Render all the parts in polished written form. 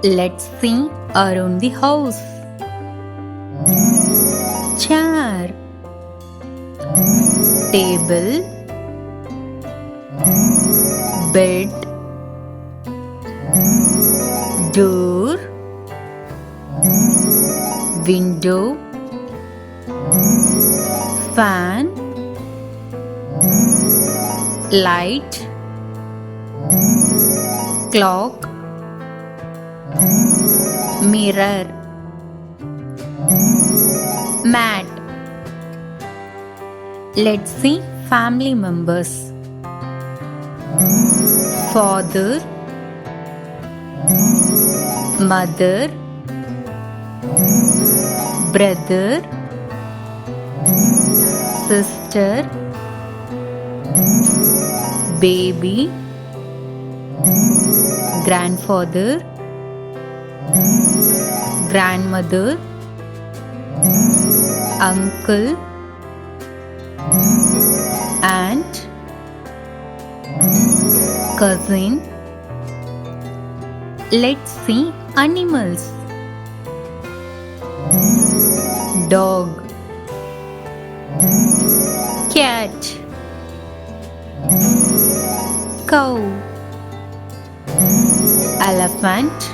Let's see around the house. Chair, table, bed, door, window, fan, light, clock, mirror, mat. Let's see family members. Father, mother, brother, sister, baby, grandfather, grandmother, uncle, aunt, cousin. Let's see animals. Dog, cat, cow, elephant,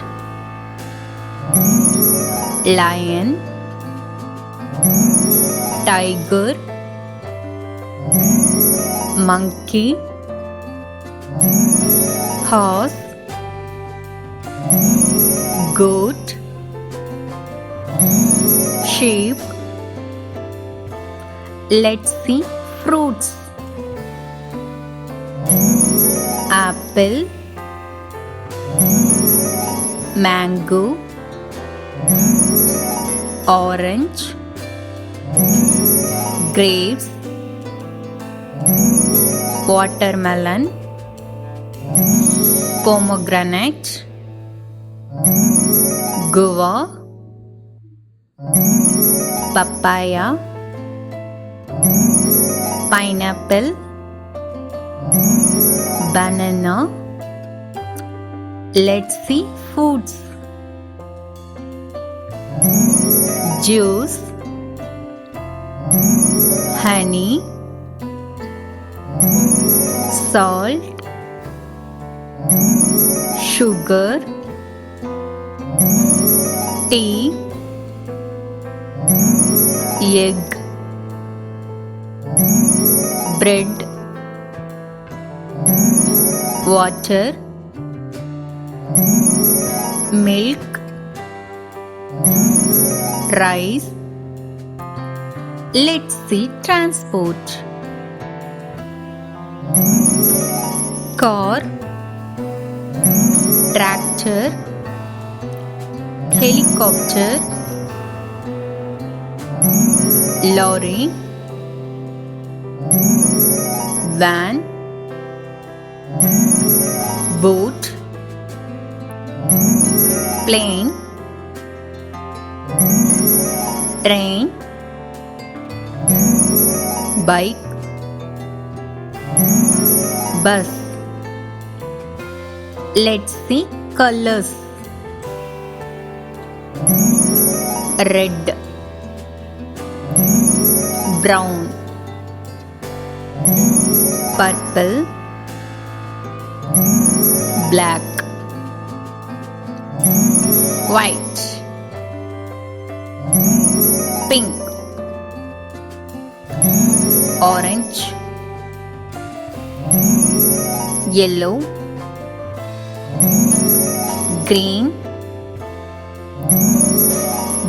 lion, tiger, monkey, horse, goat, sheep. Let's see fruits. Apple, mango, orange, grapes, watermelon, pomegranate, guava, papaya, pineapple, banana. Let's see foods. Juice, honey, salt, sugar, tea, egg, bread, water, milk, rice. Let's see transport. Car, tractor, helicopter, lorry, van, boat, plane, train, bike, bus. Let's see colors. Red, brown, purple, black, white, pink, orange, yellow, green,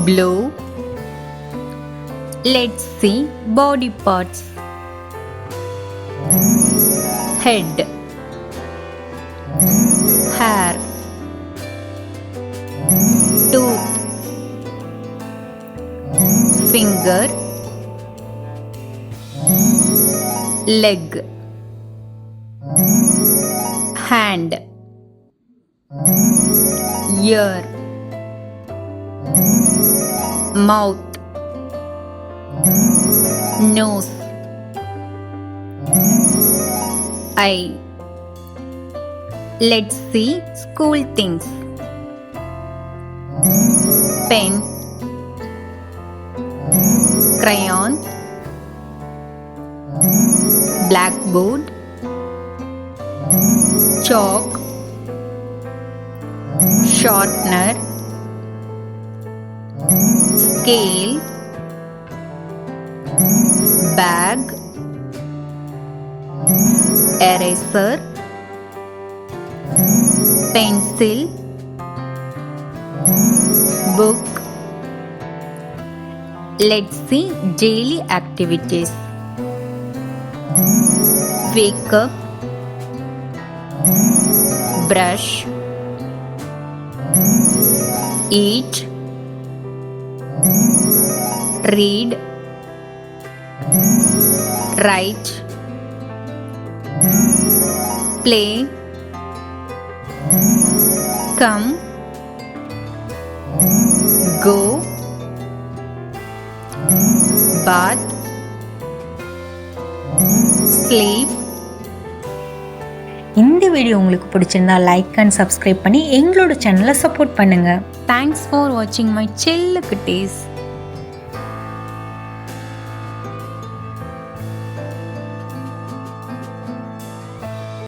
blue. Let's see body parts. Head, hair, tooth, finger, leg, hand, ear, mouth, nose, eye, Let's see school things. Pen, crayon, blackboard, chalk, sharpener, scale, bag, eraser, pencil, book. Let's see daily activities. Wake up, brush, eat, read, write, play, come, go, bath, sleep. இந்த video உங்களுக்கு பிடிச்சிருந்தா like and subscribe பண்ணி எங்களோட சேனலை support பண்ணுங்க. Thanks for watching my செல்ல குட்டீஸ்.